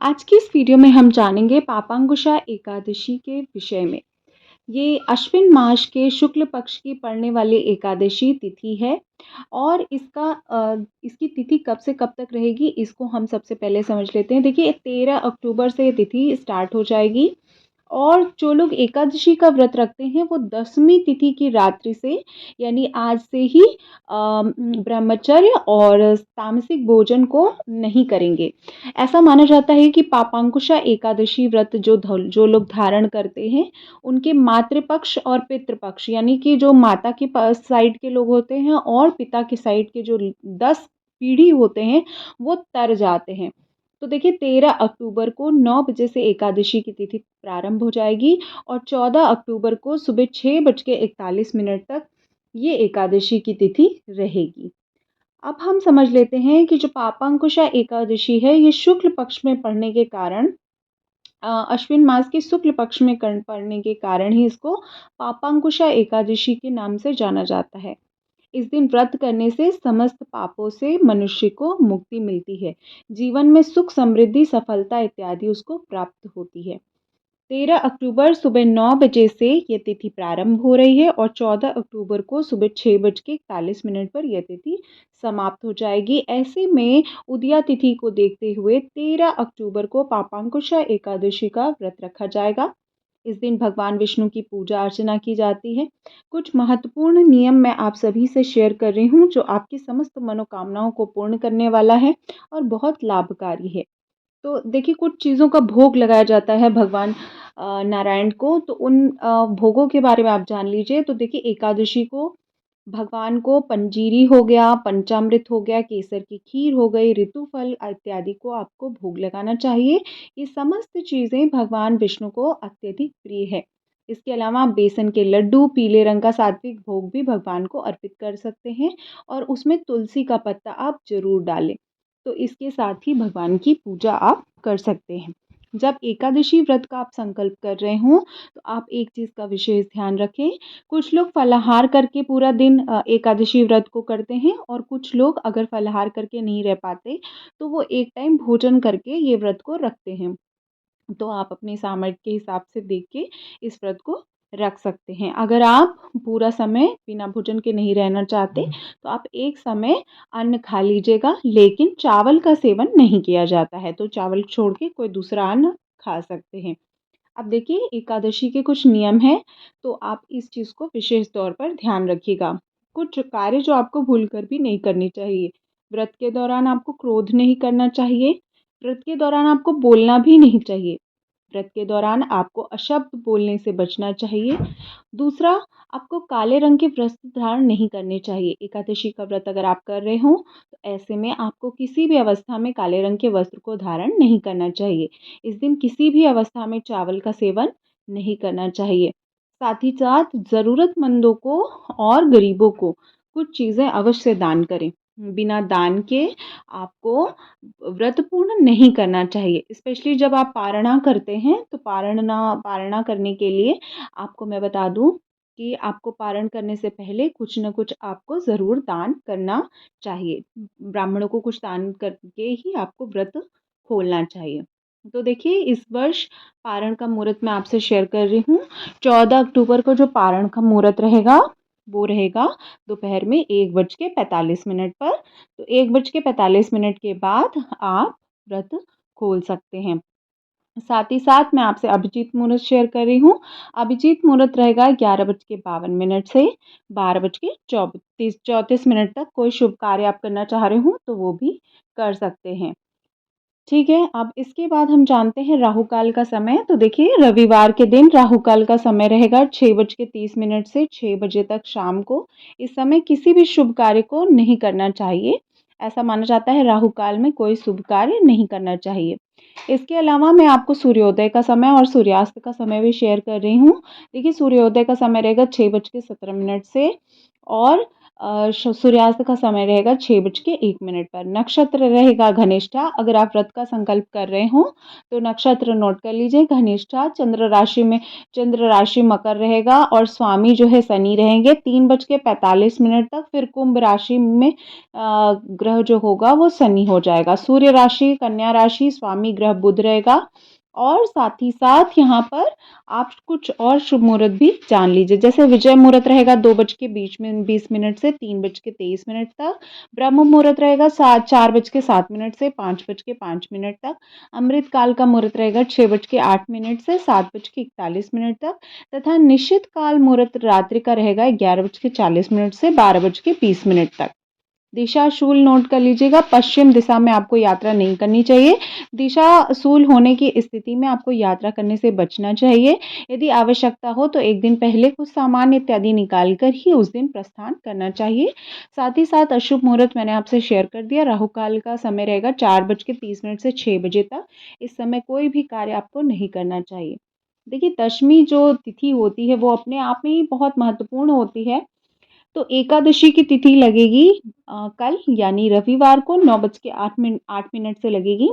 आज की इस वीडियो में हम जानेंगे पापांकुशा एकादशी के विषय में। ये अश्विन मास के शुक्ल पक्ष की पड़ने वाली एकादशी तिथि है और इसकी तिथि कब से कब तक रहेगी इसको हम सबसे पहले समझ लेते हैं। देखिए 13 अक्टूबर से ये तिथि स्टार्ट हो जाएगी और जो लोग एकादशी का व्रत रखते हैं वो 10वीं तिथि की रात्रि से यानी आज से ही ब्रह्मचर्य और तामसिक भोजन को नहीं करेंगे। ऐसा माना जाता है कि पापांकुशा एकादशी व्रत जो लोग धारण करते हैं उनके मातृपक्ष और पितृपक्ष यानी कि जो माता के साइड के लोग होते हैं और पिता के साइड के जो 10 पीढ़ी होते हैं वो तर जाते हैं। तो देखिए 13 अक्टूबर को 9 बजे से एकादशी की तिथि प्रारंभ हो जाएगी और 14 अक्टूबर को सुबह 6:41 तक ये एकादशी की तिथि रहेगी। अब हम समझ लेते हैं कि जो पापांकुशा एकादशी है ये शुक्ल पक्ष में पड़ने के कारण अश्विन मास के शुक्ल पक्ष में पड़ने के कारण ही इसको पापांकुशा एकादशी के नाम से जाना जाता है। इस दिन व्रत करने से समस्त पापों से मनुष्य को मुक्ति मिलती है। जीवन में सुख समृद्धि सफलता इत्यादि उसको प्राप्त होती है। 13 अक्टूबर सुबह 9 बजे से ये तिथि प्रारंभ हो रही है और 14 अक्टूबर को सुबह 6:41 पर यह तिथि समाप्त हो जाएगी। ऐसे में उदया तिथि को देखते हुए 13 अक्टूबर को पापांकुशा एकादशी का व्रत रखा जाएगा। इस दिन भगवान विष्णु की पूजा अर्चना की जाती है। कुछ महत्वपूर्ण नियम मैं आप सभी से शेयर कर रही हूँ जो आपकी समस्त मनोकामनाओं को पूर्ण करने वाला है और बहुत लाभकारी है। तो देखिए कुछ चीज़ों का भोग लगाया जाता है भगवान नारायण को, तो उन भोगों के बारे में आप जान लीजिए। तो देखिए एकादशी को भगवान को पंजीरी हो गया, पंचामृत हो गया, केसर की खीर हो गई, ऋतुफल इत्यादि को आपको भोग लगाना चाहिए। ये समस्त चीज़ें भगवान विष्णु को अत्यधिक प्रिय है। इसके अलावा आप बेसन के लड्डू, पीले रंग का सात्विक भोग भी भगवान को अर्पित कर सकते हैं और उसमें तुलसी का पत्ता आप ज़रूर डालें। तो इसके साथ ही भगवान की पूजा आप कर सकते हैं। जब एकादशी व्रत का आप संकल्प कर रहे हों, तो आप एक चीज़ का विशेष ध्यान रखें। कुछ लोग फलाहार करके पूरा दिन एकादशी व्रत को करते हैं और कुछ लोग अगर फलाहार करके नहीं रह पाते, तो वो एक टाइम भोजन करके ये व्रत को रखते हैं। तो आप अपनी सामर्थ्य के हिसाब से देख के इस व्रत को रख सकते हैं। अगर आप पूरा समय बिना भोजन के नहीं रहना चाहते, तो आप एक समय अन्न खा लीजिएगा, लेकिन चावल का सेवन नहीं किया जाता है। तो चावल छोड़ के कोई दूसरा अन्न खा सकते हैं। अब देखिए एकादशी के कुछ नियम हैं, तो आप इस चीज़ को विशेष तौर पर ध्यान रखिएगा। कुछ कार्य जो आपको भूलकर भी नहीं करनी चाहिए। व्रत के दौरान आपको क्रोध नहीं करना चाहिए। व्रत के दौरान आपको बोलना भी नहीं चाहिए। व्रत के दौरान आपको अशब्द बोलने से बचना चाहिए। दूसरा, आपको काले रंग के वस्त्र धारण नहीं करने चाहिए। एकादशी का व्रत अगर आप कर रहे हों, तो ऐसे में आपको किसी भी अवस्था में काले रंग के वस्त्र को धारण नहीं करना चाहिए। इस दिन किसी भी अवस्था में चावल का सेवन नहीं करना चाहिए। साथ ही साथ ज़रूरतमंदों को और गरीबों को कुछ चीज़ें अवश्य दान करें। बिना दान के आपको व्रत पूर्ण नहीं करना चाहिए। स्पेशली जब आप पारणा करते हैं, तो पारणा करने के लिए आपको मैं बता दूँ कि आपको पारण करने से पहले कुछ न कुछ आपको ज़रूर दान करना चाहिए। ब्राह्मणों को कुछ दान करके ही आपको व्रत खोलना चाहिए। तो देखिए इस वर्ष पारण का मुहूर्त मैं आपसे शेयर कर रही हूँ। 14 अक्टूबर को जो पारण का मुहूर्त रहेगा, वो रहेगा दोपहर में 1:45 पर। तो 1:45 के बाद आप व्रत खोल सकते हैं। साथ ही साथ मैं आपसे अभिजीत मुहूर्त शेयर कर रही हूँ। अभिजीत मुहूर्त रहेगा 11:52 से 12:34 तक। कोई शुभ कार्य आप करना चाह रहे हो तो वो भी कर सकते हैं। ठीक है, अब इसके बाद हम जानते हैं राहु काल का समय। तो देखिए रविवार के दिन राहु काल का समय रहेगा 6:30 से 6 बजे तक शाम को। इस समय किसी भी शुभ कार्य को नहीं करना चाहिए। ऐसा माना जाता है राहु काल में कोई शुभ कार्य नहीं करना चाहिए। इसके अलावा मैं आपको सूर्योदय का समय और सूर्यास्त का समय भी शेयर कर रही हूँ। देखिए सूर्योदय का समय रहेगा 6:17 से और सूर्यास्त का समय रहेगा 6:01 पर। नक्षत्र रहेगा घनिष्ठा। अगर आप व्रत का संकल्प कर रहे हो तो नक्षत्र नोट कर लीजिए घनिष्ठा। चंद्र राशि मकर रहेगा और स्वामी जो है शनि रहेंगे 3:45 तक। फिर कुंभ राशि में ग्रह जो होगा वो शनि हो जाएगा। सूर्य राशि कन्या राशि, स्वामी ग्रह बुध रहेगा। और साथ ही साथ यहाँ पर आप कुछ और शुभ मुहूर्त भी जान लीजिए। जैसे विजय मुहूर्त रहेगा 2:20 से 3:23 तक। ब्रह्म मुहूर्त रहेगा 4:07 से 5:05 तक। अमृत काल का मुहूर्त रहेगा 6:08 से 7:41 तक। तथा निश्चित काल मुहूर्त रात्रि का रहेगा 11:40 से 12:20 तक। दिशा शूल नोट कर लीजिएगा। पश्चिम दिशा में आपको यात्रा नहीं करनी चाहिए। दिशा शूल होने की स्थिति में आपको यात्रा करने से बचना चाहिए। यदि आवश्यकता हो तो एक दिन पहले कुछ सामान इत्यादि निकाल कर ही उस दिन प्रस्थान करना चाहिए। साथ ही साथ अशुभ मुहूर्त मैंने आपसे शेयर कर दिया। राहु काल का समय रहेगा 4:30 से 6 बजे तक। इस समय कोई भी कार्य आपको नहीं करना चाहिए। देखिए, दशमी जो तिथि होती है वो अपने आप में ही बहुत महत्वपूर्ण होती है। तो एकादशी की तिथि लगेगी कल यानी रविवार को 9:08 से लगेगी।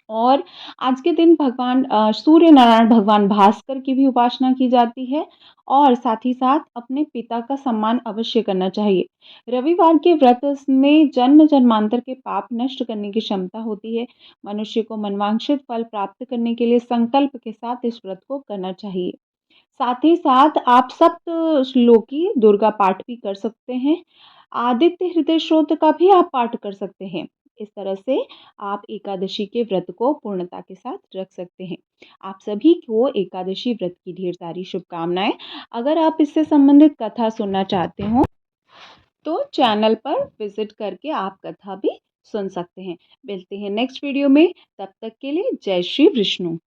और आज के दिन भगवान सूर्य नारायण भगवान भास्कर की भी उपासना की जाती है। और साथ ही साथ अपने पिता का सम्मान अवश्य करना चाहिए। रविवार के व्रत में जन्म जन्मांतर के पाप नष्ट करने की क्षमता होती है। मनुष्य को मनवांछित फल प्राप्त करने के लिए संकल्प के साथ इस व्रत को करना चाहिए। साथ ही साथ आप सप्तश्लोकी दुर्गा पाठ भी कर सकते हैं। आदित्य हृदय स्तोत्र का भी आप पाठ कर सकते हैं। इस तरह से आप एकादशी के व्रत को पूर्णता के साथ रख सकते हैं। आप सभी को एकादशी व्रत की ढेर सारी शुभकामनाएं। अगर आप इससे संबंधित कथा सुनना चाहते हो तो चैनल पर विजिट करके आप कथा भी सुन सकते हैं। मिलते हैं नेक्स्ट वीडियो में। तब तक के लिए जय श्री विष्णु।